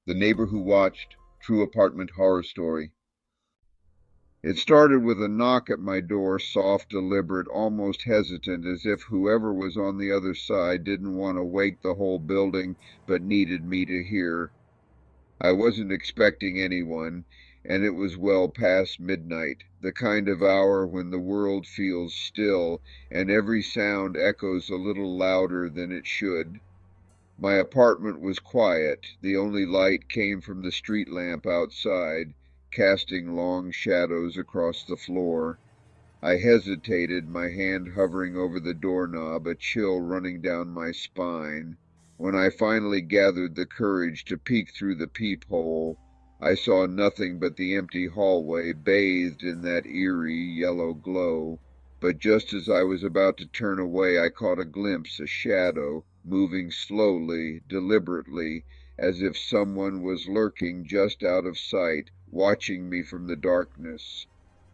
The Neighbor Who Watched, True Apartment Horror Story. It started with a knock at my door, soft, deliberate, almost hesitant, as if whoever was on the other side didn't want to wake the whole building but needed me to hear. I wasn't expecting anyone, and it was well past midnight, the kind of hour when the world feels still and every sound echoes a little louder than it should. My apartment was quiet. The only light came from the street lamp outside, casting long shadows across the floor. I hesitated, my hand hovering over the doorknob, a chill running down my spine. When I finally gathered the courage to peek through the peephole, I saw nothing but the empty hallway bathed in that eerie yellow glow. But just as I was about to turn away, I caught a glimpse, a shadow, moving slowly, deliberately, as if someone was lurking just out of sight, watching me from the darkness.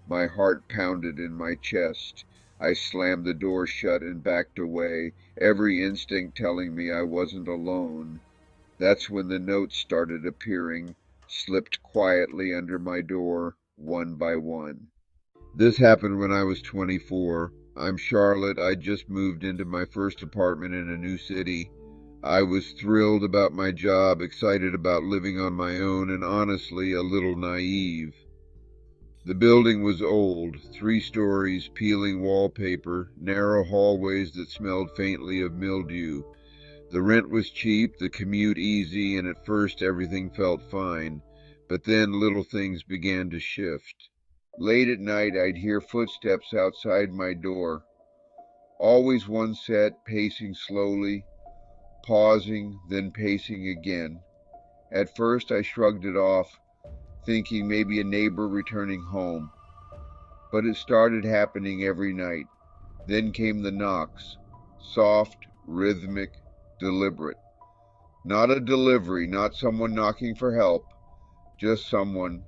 My heart pounded in my chest. I slammed the door shut and backed away, every instinct telling me I wasn't alone. That's when the notes started appearing, slipped quietly under my door, one by one. This happened when I was 24. I'm Charlotte. I just moved into my first apartment in a new city. I was thrilled about my job, excited about living on my own, and honestly a little naive. The building was old, 3 stories, peeling wallpaper, narrow hallways that smelled faintly of mildew. The rent was cheap, the commute easy, and at first everything felt fine. But then little things began to shift. Late at night I'd hear footsteps outside my door. Always one set, pacing slowly, pausing, then pacing again. At first I shrugged it off, thinking maybe a neighbor returning home. But it started happening every night. Then came the knocks, soft, rhythmic, deliberate. Not a delivery, not someone knocking for help, just someone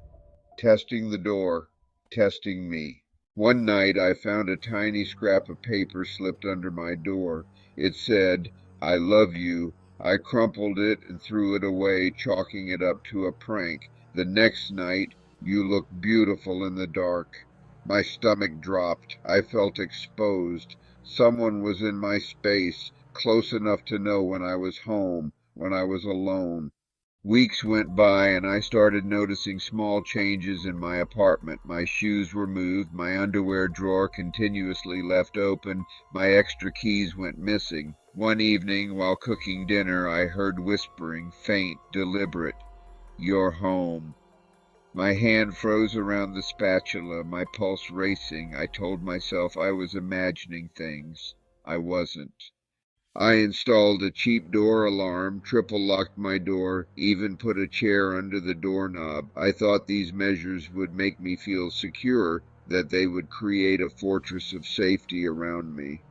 testing the door, testing me. One night I found a tiny scrap of paper slipped under my door. It said, "I love you." I crumpled it and threw it away, chalking it up to a prank. The next night, "You look beautiful in the dark." My stomach dropped. I felt exposed. Someone was in my space, close enough to know when I was home, when I was alone. Weeks went by and I started noticing small changes in my apartment. My shoes were moved, my underwear drawer continuously left open, my extra keys went missing. One evening, while cooking dinner, I heard whispering, faint, deliberate, "You're home." My hand froze around the spatula, my pulse racing. I told myself I was imagining things. I wasn't. I installed a cheap door alarm, triple locked my door, even put a chair under the doorknob. I thought these measures would make me feel secure, that they would create a fortress of safety around me.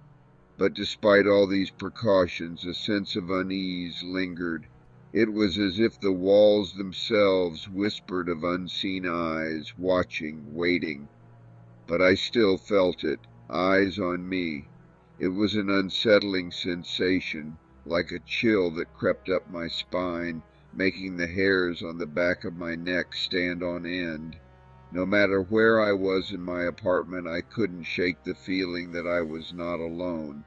But despite all these precautions, a sense of unease lingered. It was as if the walls themselves whispered of unseen eyes, watching, waiting. But I still felt it, eyes on me. It was an unsettling sensation, like a chill that crept up my spine, making the hairs on the back of my neck stand on end. No matter where I was in my apartment, I couldn't shake the feeling that I was not alone.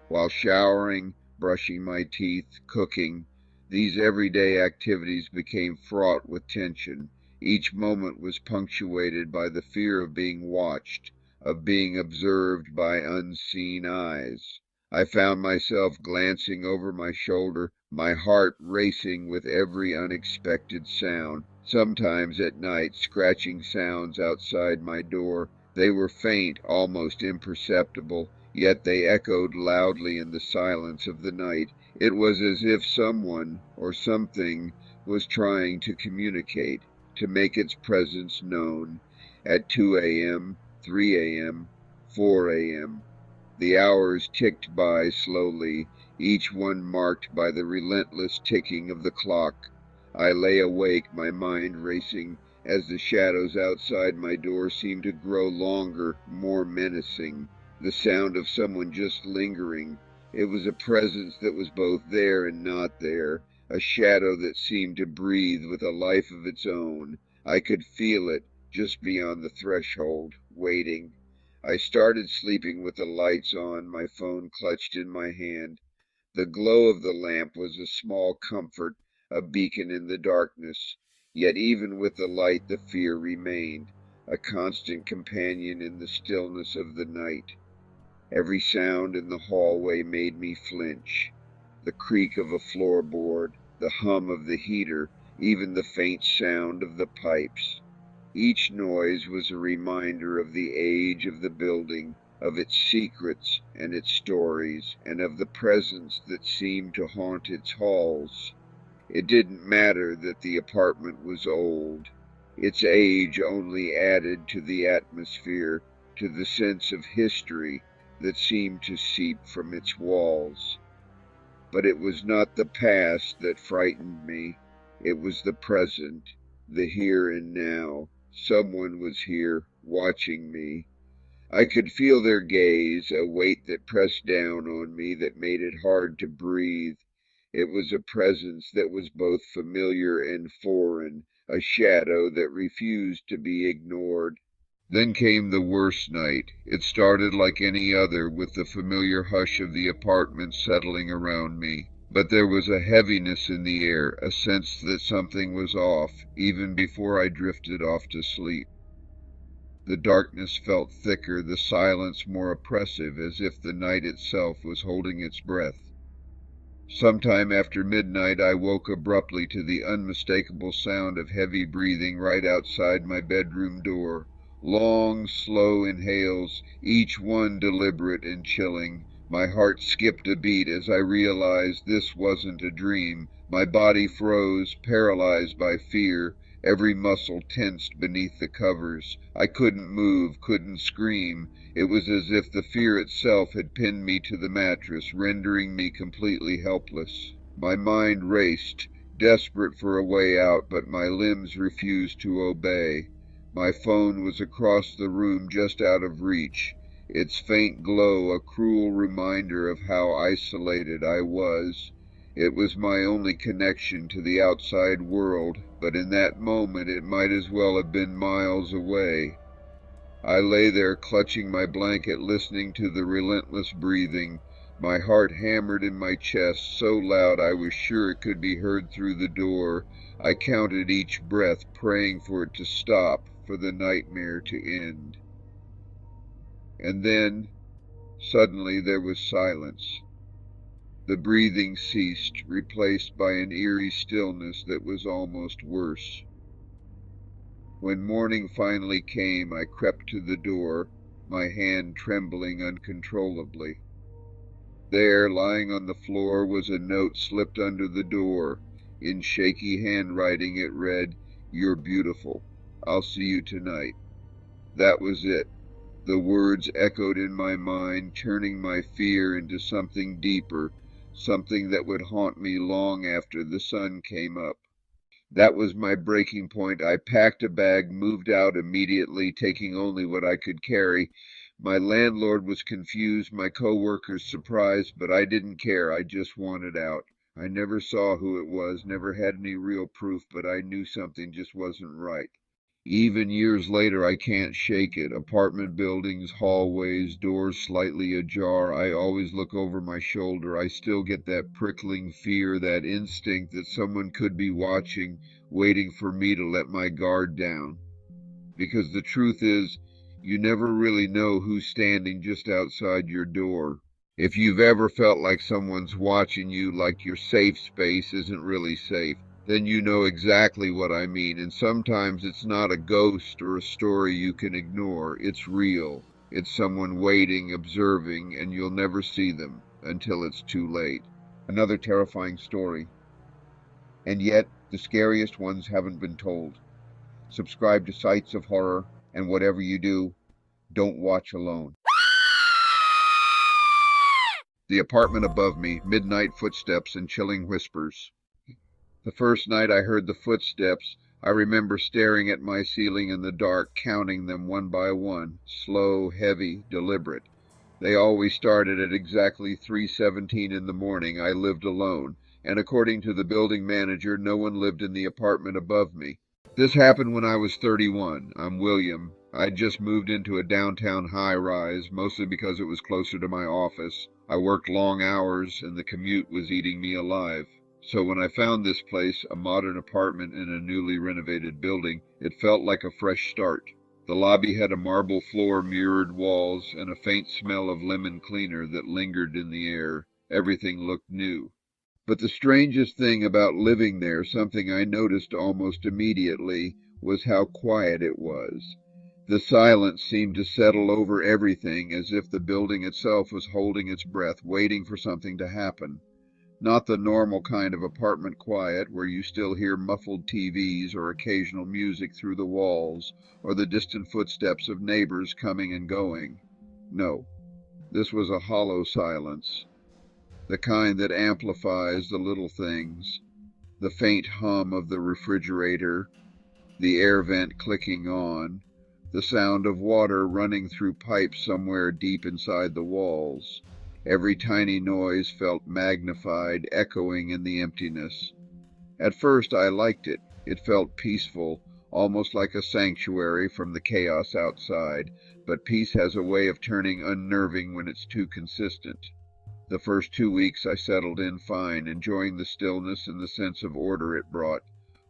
While showering, brushing my teeth, cooking, these everyday activities became fraught with tension. Each moment was punctuated by the fear of being watched, of being observed by unseen eyes. I found myself glancing over my shoulder, my heart racing with every unexpected sound. Sometimes at night, scratching sounds outside my door. They were faint, almost imperceptible, yet they echoed loudly in the silence of the night. It was as if someone or something was trying to communicate, to make its presence known. At 2 a.m., 3 a.m., 4 a.m. The hours ticked by slowly, each one marked by the relentless ticking of the clock. I lay awake, my mind racing, as the shadows outside my door seemed to grow longer, more menacing. The sound of someone just lingering. It was a presence that was both there and not there, a shadow that seemed to breathe with a life of its own. I could feel it just beyond the threshold, waiting. I started sleeping with the lights on, my phone clutched in my hand. The glow of the lamp was a small comfort, a beacon in the darkness. Yet even with the light the fear remained, a constant companion in the stillness of the night. Every sound in the hallway made me flinch. The creak of a floorboard, the hum of the heater, even the faint sound of the pipes. Each noise was a reminder of the age of the building, of its secrets and its stories, and of the presence that seemed to haunt its halls. It didn't matter that the apartment was old. Its age only added to the atmosphere, to the sense of history that seemed to seep from its walls. But it was not the past that frightened me. It was the present, the here and now. Someone was here, watching me. I could feel their gaze, a weight that pressed down on me that made it hard to breathe. It was a presence that was both familiar and foreign, a shadow that refused to be ignored. Then came the worst night. It started like any other, with the familiar hush of the apartment settling around me. But there was a heaviness in the air, a sense that something was off, even before I drifted off to sleep. The darkness felt thicker, the silence more oppressive, as if the night itself was holding its breath. Sometime after midnight I woke abruptly to the unmistakable sound of heavy breathing right outside my bedroom door. Long, slow inhales, each one deliberate and chilling. My heart skipped a beat as I realized this wasn't a dream. My body froze, paralyzed by fear, every muscle tensed beneath the covers. I couldn't move, couldn't scream. It was as if the fear itself had pinned me to the mattress, rendering me completely helpless. My mind raced, desperate for a way out, but my limbs refused to obey. My phone was across the room, just out of reach, its faint glow a cruel reminder of how isolated I was. It was my only connection to the outside world, but in that moment it might as well have been miles away. I lay there clutching my blanket, listening to the relentless breathing. My heart hammered in my chest so loud I was sure it could be heard through the door. I counted each breath, praying for it to stop, for the nightmare to end. And then, suddenly, there was silence. The breathing ceased, replaced by an eerie stillness that was almost worse. When morning finally came, I crept to the door, my hand trembling uncontrollably. There, lying on the floor, was a note slipped under the door. In shaky handwriting it read, "You're beautiful. I'll see you tonight." That was it. The words echoed in my mind, turning my fear into something deeper, something that would haunt me long after the sun came up. That was my breaking point. I packed a bag, moved out immediately, taking only what I could carry. My landlord was confused, my co-workers surprised, but I didn't care. I just wanted out. I never saw who it was, never had any real proof, but I knew something just wasn't right. Even years later, I can't shake it. Apartment buildings, hallways, doors slightly ajar. I always look over my shoulder. I still get that prickling fear, that instinct that someone could be watching, waiting for me to let my guard down. Because the truth is, you never really know who's standing just outside your door. If you've ever felt like someone's watching you, like your safe space isn't really safe, then you know exactly what I mean. And sometimes it's not a ghost or a story you can ignore. It's real. It's someone waiting, observing, and you'll never see them until it's too late. Another terrifying story. And yet, the scariest ones haven't been told. Subscribe to Sites of Horror, and whatever you do, don't watch alone. The apartment above me, midnight footsteps and chilling whispers. The first night I heard the footsteps, I remember staring at my ceiling in the dark, counting them one by one, slow, heavy, deliberate. They always started at exactly 3:17 in the morning. I lived alone, and according to the building manager, no one lived in the apartment above me. This happened when I was 31. I'm William. I'd just moved into a downtown high-rise, mostly because it was closer to my office. I worked long hours, and the commute was eating me alive. So when I found this place, a modern apartment in a newly renovated building, it felt like a fresh start. The lobby had a marble floor, mirrored walls, and a faint smell of lemon cleaner that lingered in the air. Everything looked new. But the strangest thing about living there, something I noticed almost immediately, was how quiet it was. The silence seemed to settle over everything, as if the building itself was holding its breath, waiting for something to happen. Not the normal kind of apartment quiet where you still hear muffled TVs or occasional music through the walls, or the distant footsteps of neighbors coming and going. No, this was a hollow silence. The kind that amplifies the little things, the faint hum of the refrigerator, the air vent clicking on, the sound of water running through pipes somewhere deep inside the walls. Every tiny noise felt magnified, echoing in the emptiness. At first I liked it. It felt peaceful, almost like a sanctuary from the chaos outside, but peace has a way of turning unnerving when it's too consistent. The first 2 weeks I settled in fine, enjoying the stillness and the sense of order it brought.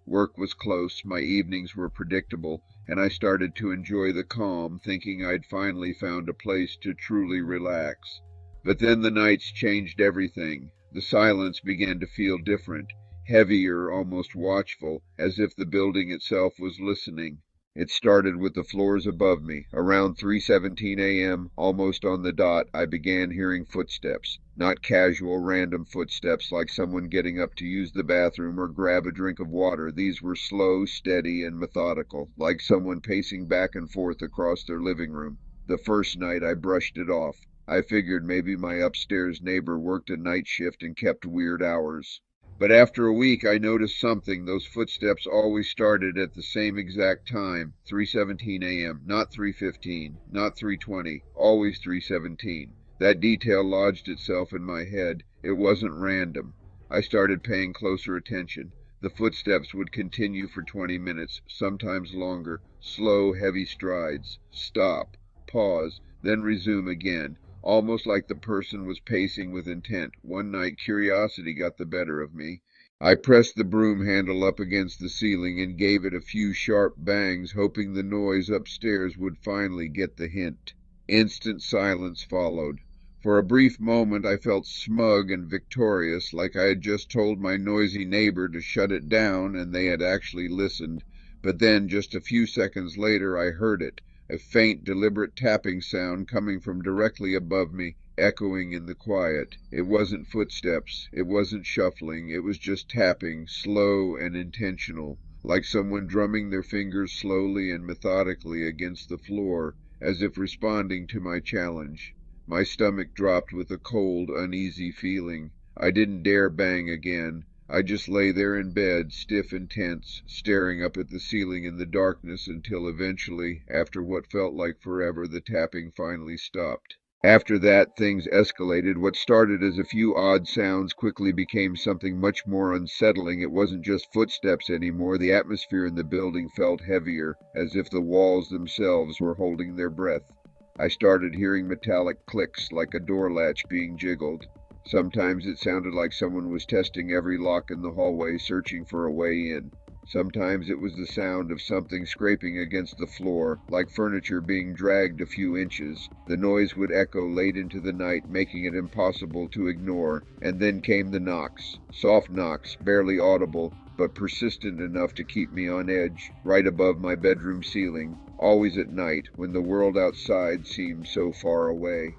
Work was close, my evenings were predictable, and I started to enjoy the calm, thinking I'd finally found a place to truly relax. But then the nights changed everything. The silence began to feel different, heavier, almost watchful, as if the building itself was listening. It started with the floors above me. Around 3:17 a.m., almost on the dot, I began hearing footsteps. Not casual, random footsteps like someone getting up to use the bathroom or grab a drink of water. These were slow, steady, and methodical, like someone pacing back and forth across their living room. The first night I brushed it off. I figured maybe my upstairs neighbor worked a night shift and kept weird hours. But after a week I noticed something. Those footsteps always started at the same exact time, 3:17 a.m., not 3:15, not 3:20, always 3:17. That detail lodged itself in my head. It wasn't random. I started paying closer attention. The footsteps would continue for 20 minutes, sometimes longer, slow, heavy strides. Stop, pause, then resume again. Almost like the person was pacing with intent. One night curiosity got the better of me. I pressed the broom handle up against the ceiling and gave it a few sharp bangs, hoping the noise upstairs would finally get the hint. Instant silence followed. For a brief moment I felt smug and victorious, like I had just told my noisy neighbor to shut it down and they had actually listened. But then, just a few seconds later, I heard it. A faint, deliberate tapping sound coming from directly above me, echoing in the quiet. It wasn't footsteps, it wasn't shuffling, it was just tapping, slow and intentional, like someone drumming their fingers slowly and methodically against the floor, as if responding to my challenge. My stomach dropped with a cold, uneasy feeling. I didn't dare bang again. I just lay there in bed, stiff and tense, staring up at the ceiling in the darkness until eventually, after what felt like forever, the tapping finally stopped. After that, things escalated. What started as a few odd sounds quickly became something much more unsettling. It wasn't just footsteps anymore. The atmosphere in the building felt heavier, as if the walls themselves were holding their breath. I started hearing metallic clicks, like a door latch being jiggled. Sometimes it sounded like someone was testing every lock in the hallway, searching for a way in. Sometimes it was the sound of something scraping against the floor, like furniture being dragged a few inches. The noise would echo late into the night, making it impossible to ignore. And then came the knocks. Soft knocks, barely audible, but persistent enough to keep me on edge, right above my bedroom ceiling, always at night, when the world outside seemed so far away.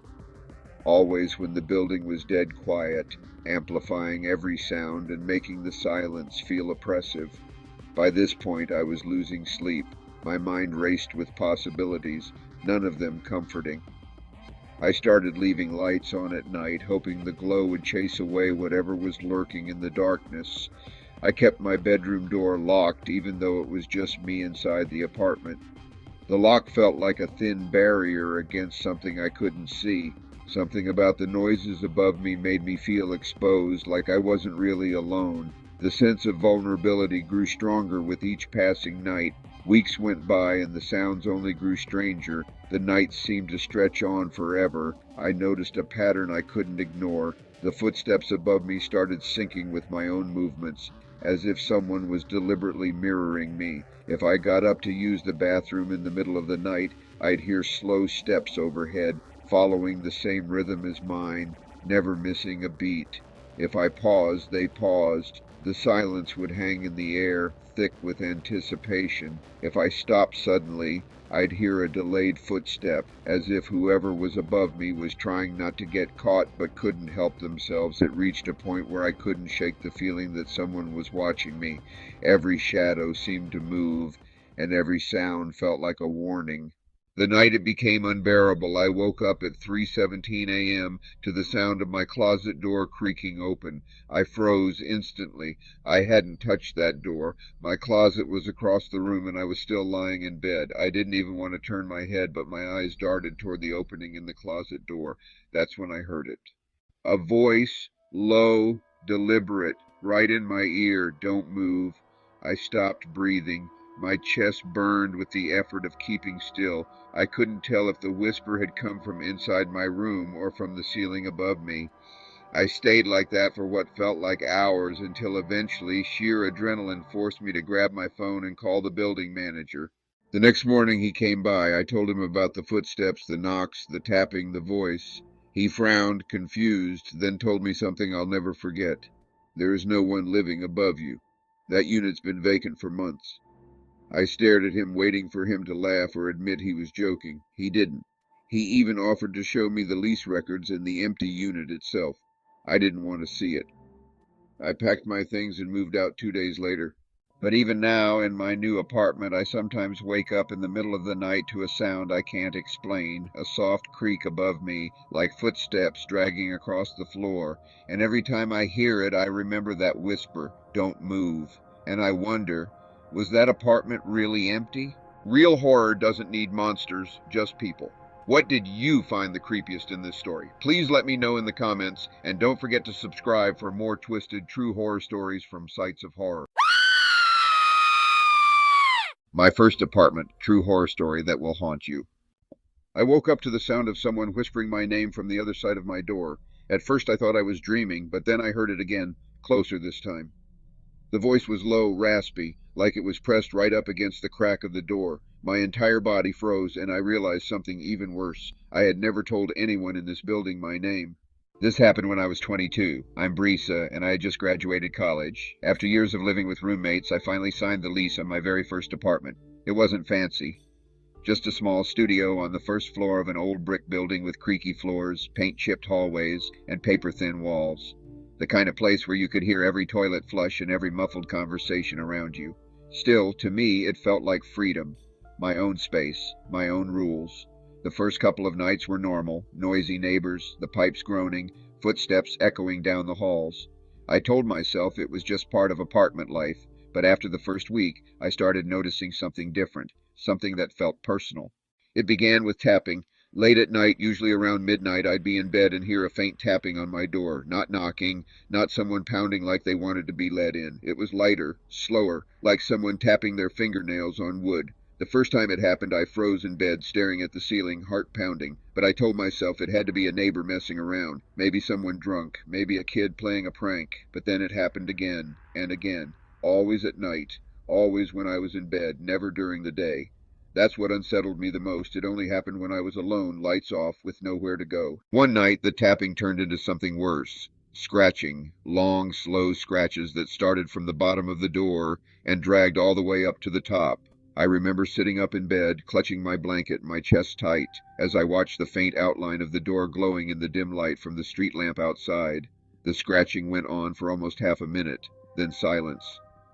Always when the building was dead quiet, amplifying every sound and making the silence feel oppressive. By this point I was losing sleep. My mind raced with possibilities, none of them comforting. I started leaving lights on at night, hoping the glow would chase away whatever was lurking in the darkness. I kept my bedroom door locked, even though it was just me inside the apartment. The lock felt like a thin barrier against something I couldn't see. Something about the noises above me made me feel exposed, like I wasn't really alone. The sense of vulnerability grew stronger with each passing night. Weeks went by and the sounds only grew stranger. The nights seemed to stretch on forever. I noticed a pattern I couldn't ignore. The footsteps above me started syncing with my own movements, as if someone was deliberately mirroring me. If I got up to use the bathroom in the middle of the night, I'd hear slow steps overhead, following the same rhythm as mine, never missing a beat. If I paused, they paused. The silence would hang in the air, thick with anticipation. If I stopped suddenly, I'd hear a delayed footstep, as if whoever was above me was trying not to get caught but couldn't help themselves. It reached a point where I couldn't shake the feeling that someone was watching me. Every shadow seemed to move, and every sound felt like a warning. The night it became unbearable. I woke up at 3:17 a.m. to the sound of my closet door creaking open. I froze instantly. I hadn't touched that door. My closet was across the room and I was still lying in bed. I didn't even want to turn my head, but my eyes darted toward the opening in the closet door. That's when I heard it. A voice, low, deliberate, right in my ear. Don't move. I stopped breathing. My chest burned with the effort of keeping still. I couldn't tell if the whisper had come from inside my room or from the ceiling above me. I stayed like that for what felt like hours until eventually sheer adrenaline forced me to grab my phone and call the building manager. The next morning he came by. I told him about the footsteps, the knocks, the tapping, the voice. He frowned, confused, then told me something I'll never forget. There is no one living above you. That unit's been vacant for months. I stared at him, waiting for him to laugh or admit he was joking. He didn't. He even offered to show me the lease records and the empty unit itself. I didn't want to see it. I packed my things and moved out 2 days later. But even now, in my new apartment, I sometimes wake up in the middle of the night to a sound I can't explain, a soft creak above me, like footsteps dragging across the floor. And every time I hear it, I remember that whisper, "Don't move." And I wonder, was that apartment really empty? Real horror doesn't need monsters, just people. What did you find the creepiest in this story? Please let me know in the comments, and don't forget to subscribe for more twisted true horror stories from Sites of Horror. My first apartment, true horror story that will haunt you. I woke up to the sound of someone whispering my name from the other side of my door. At first I thought I was dreaming, but then I heard it again, closer this time. The voice was low, raspy, like it was pressed right up against the crack of the door. My entire body froze, and I realized something even worse. I had never told anyone in this building my name. This happened when I was 22. I'm Brisa, and I had just graduated college. After years of living with roommates, I finally signed the lease on my very first apartment. It wasn't fancy. Just a small studio on the first floor of an old brick building with creaky floors, paint-chipped hallways, and paper-thin walls. The kind of place where you could hear every toilet flush and every muffled conversation around you. Still, to me, it felt like freedom. My own space, my own rules. The first couple of nights were normal, noisy neighbors, the pipes groaning, footsteps echoing down the halls. I told myself it was just part of apartment life, but after the first week, I started noticing something different, something that felt personal. It began with tapping. Late at night, usually around midnight, I'd be in bed and hear a faint tapping on my door. Not knocking, not someone pounding like they wanted to be let in. It was lighter, slower, like someone tapping their fingernails on wood. The first time it happened, I froze in bed, staring at the ceiling, heart pounding. But I told myself it had to be a neighbor messing around. Maybe someone drunk, maybe a kid playing a prank. But then it happened again, and again. Always at night, always when I was in bed, never during the day. That's what unsettled me the most. It only happened when I was alone, lights off, with nowhere to go. One night, the tapping turned into something worse. Scratching, long, slow scratches that started from the bottom of the door and dragged all the way up to the top. I remember sitting up in bed, clutching my blanket, my chest tight, as I watched the faint outline of the door glowing in the dim light from the street lamp outside. The scratching went on for almost half a minute, then silence.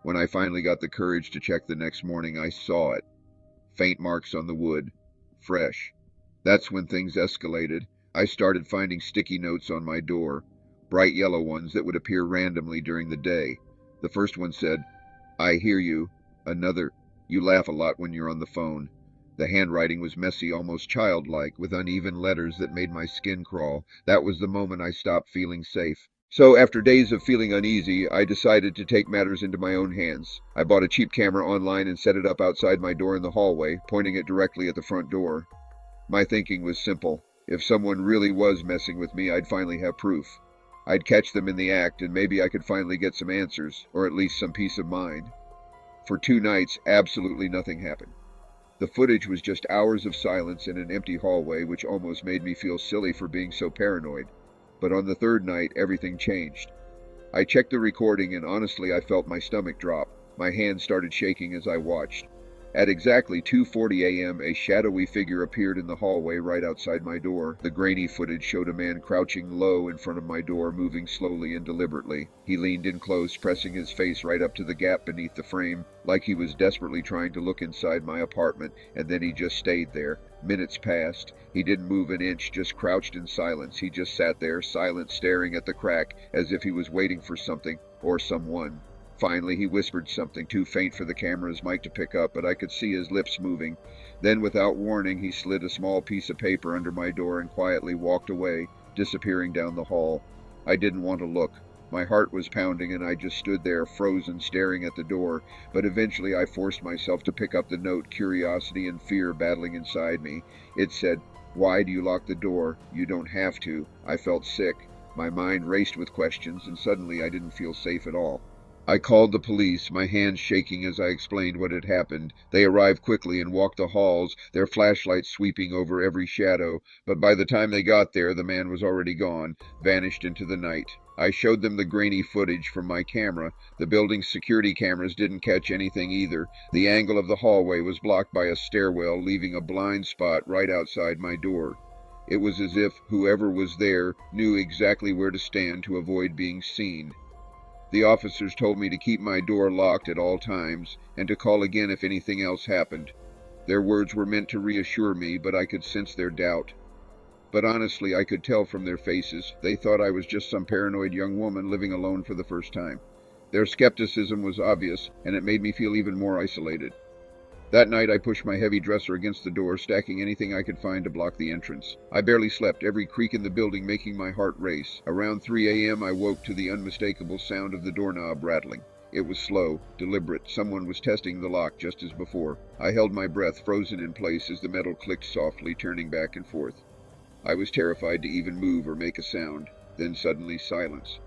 When I finally got the courage to check the next morning, I saw it. Faint marks on the wood. Fresh. That's when things escalated. I started finding sticky notes on my door, bright yellow ones that would appear randomly during the day. The first one said, "I hear you." Another, "You laugh a lot when you're on the phone." The handwriting was messy, almost childlike, with uneven letters that made my skin crawl. That was the moment I stopped feeling safe. So, after days of feeling uneasy, I decided to take matters into my own hands. I bought a cheap camera online and set it up outside my door in the hallway, pointing it directly at the front door. My thinking was simple. If someone really was messing with me, I'd finally have proof. I'd catch them in the act, and maybe I could finally get some answers, or at least some peace of mind. For 2 nights, absolutely nothing happened. The footage was just hours of silence in an empty hallway, which almost made me feel silly for being so paranoid. But on the third night, everything changed. I checked the recording, and honestly, I felt my stomach drop. My hands started shaking as I watched. At exactly 2:40 a.m., a shadowy figure appeared in the hallway right outside my door. The grainy footage showed a man crouching low in front of my door, moving slowly and deliberately. He leaned in close, pressing his face right up to the gap beneath the frame, like he was desperately trying to look inside my apartment, and then he just stayed there. Minutes passed. He didn't move an inch, just crouched in silence. He just sat there, silent, staring at the crack, as if he was waiting for something, or someone. Finally, he whispered something too faint for the camera's mic to pick up, but I could see his lips moving. Then, without warning, he slid a small piece of paper under my door and quietly walked away, disappearing down the hall. I didn't want to look. My heart was pounding, and I just stood there, frozen, staring at the door. But eventually I forced myself to pick up the note, curiosity and fear battling inside me. It said, "Why do you lock the door? You don't have to." I felt sick. My mind raced with questions, and suddenly I didn't feel safe at all. I called the police, my hands shaking as I explained what had happened. They arrived quickly and walked the halls, their flashlights sweeping over every shadow. But by the time they got there, the man was already gone, vanished into the night. I showed them the grainy footage from my camera. The building's security cameras didn't catch anything either. The angle of the hallway was blocked by a stairwell, leaving a blind spot right outside my door. It was as if whoever was there knew exactly where to stand to avoid being seen. The officers told me to keep my door locked at all times, and to call again if anything else happened. Their words were meant to reassure me, but I could sense their doubt. But honestly, I could tell from their faces. They thought I was just some paranoid young woman living alone for the first time. Their skepticism was obvious, and it made me feel even more isolated. That night I pushed my heavy dresser against the door, stacking anything I could find to block the entrance. I barely slept, every creak in the building making my heart race. Around 3 a.m. I woke to the unmistakable sound of the doorknob rattling. It was slow, deliberate. Someone was testing the lock just as before. I held my breath, frozen in place as the metal clicked softly, turning back and forth. I was terrified to even move or make a sound. Then suddenly silence.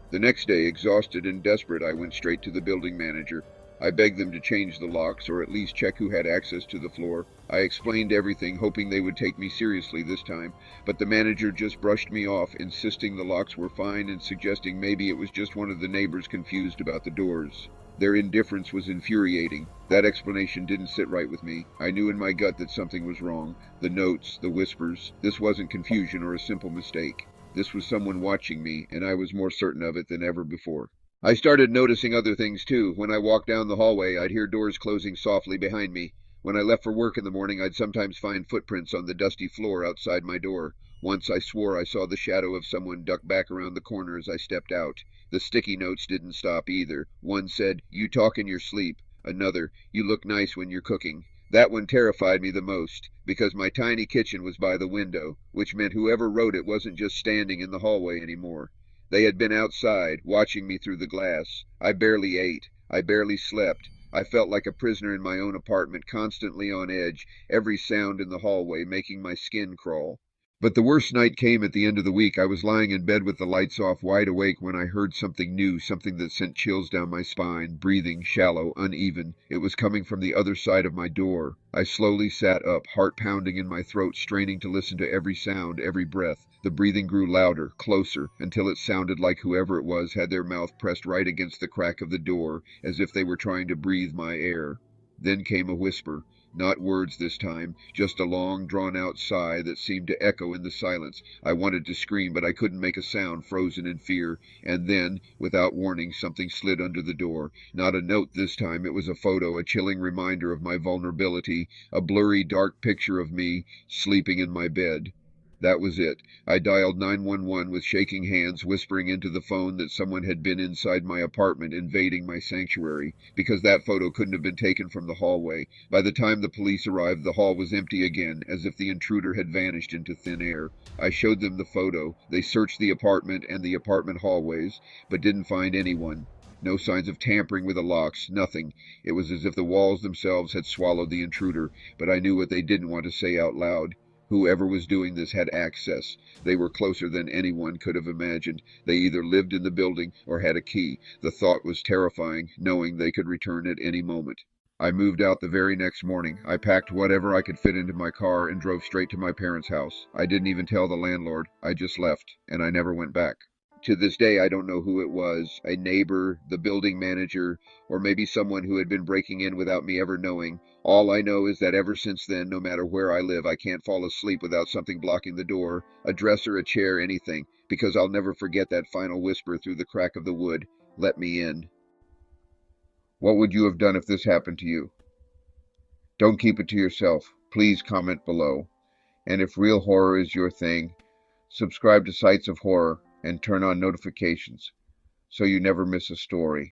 The next day, exhausted and desperate, I went straight to the building manager. I begged them to change the locks, or at least check who had access to the floor. I explained everything, hoping they would take me seriously this time, but the manager just brushed me off, insisting the locks were fine and suggesting maybe it was just one of the neighbors confused about the doors. Their indifference was infuriating. That explanation didn't sit right with me. I knew in my gut that something was wrong. The notes, the whispers. This wasn't confusion or a simple mistake. This was someone watching me, and I was more certain of it than ever before. I started noticing other things too. When I walked down the hallway, I'd hear doors closing softly behind me. When I left for work in the morning, I'd sometimes find footprints on the dusty floor outside my door. Once I swore I saw the shadow of someone duck back around the corner as I stepped out. The sticky notes didn't stop either. One said, "You talk in your sleep." Another, "You look nice when you're cooking." That one terrified me the most, because my tiny kitchen was by the window, which meant whoever wrote it wasn't just standing in the hallway anymore. They had been outside, watching me through the glass. I barely ate. I barely slept. I felt like a prisoner in my own apartment, constantly on edge, every sound in the hallway making my skin crawl. But the worst night came at the end of the week. I was lying in bed with the lights off, wide awake, when I heard something new, something that sent chills down my spine, breathing, shallow, uneven. It was coming from the other side of my door. I slowly sat up, heart pounding in my throat, straining to listen to every sound, every breath. The breathing grew louder, closer, until it sounded like whoever it was had their mouth pressed right against the crack of the door, as if they were trying to breathe my air. Then came a whisper. Not words this time, just a long, drawn-out sigh that seemed to echo in the silence. I wanted to scream, but I couldn't make a sound, frozen in fear. And then, without warning, something slid under the door. Not a note this time. It was a photo, a chilling reminder of my vulnerability, a blurry, dark picture of me sleeping in my bed. That was it. I dialed 911 with shaking hands, whispering into the phone that someone had been inside my apartment invading my sanctuary, because that photo couldn't have been taken from the hallway. By the time the police arrived, the hall was empty again, as if the intruder had vanished into thin air. I showed them the photo. They searched the apartment and the apartment hallways, but didn't find anyone. No signs of tampering with the locks, nothing. It was as if the walls themselves had swallowed the intruder, but I knew what they didn't want to say out loud. Whoever was doing this had access. They were closer than anyone could have imagined. They either lived in the building or had a key. The thought was terrifying, knowing they could return at any moment. I moved out the very next morning. I packed whatever I could fit into my car and drove straight to my parents' house. I didn't even tell the landlord. I just left, and I never went back. To this day, I don't know who it was, a neighbor, the building manager, or maybe someone who had been breaking in without me ever knowing. All I know is that ever since then, no matter where I live, I can't fall asleep without something blocking the door, a dresser, a chair, anything, because I'll never forget that final whisper through the crack of the wood, "Let me in." What would you have done if this happened to you? Don't keep it to yourself. Please comment below. And if real horror is your thing, subscribe to Sites of Horror and turn on notifications so you never miss a story.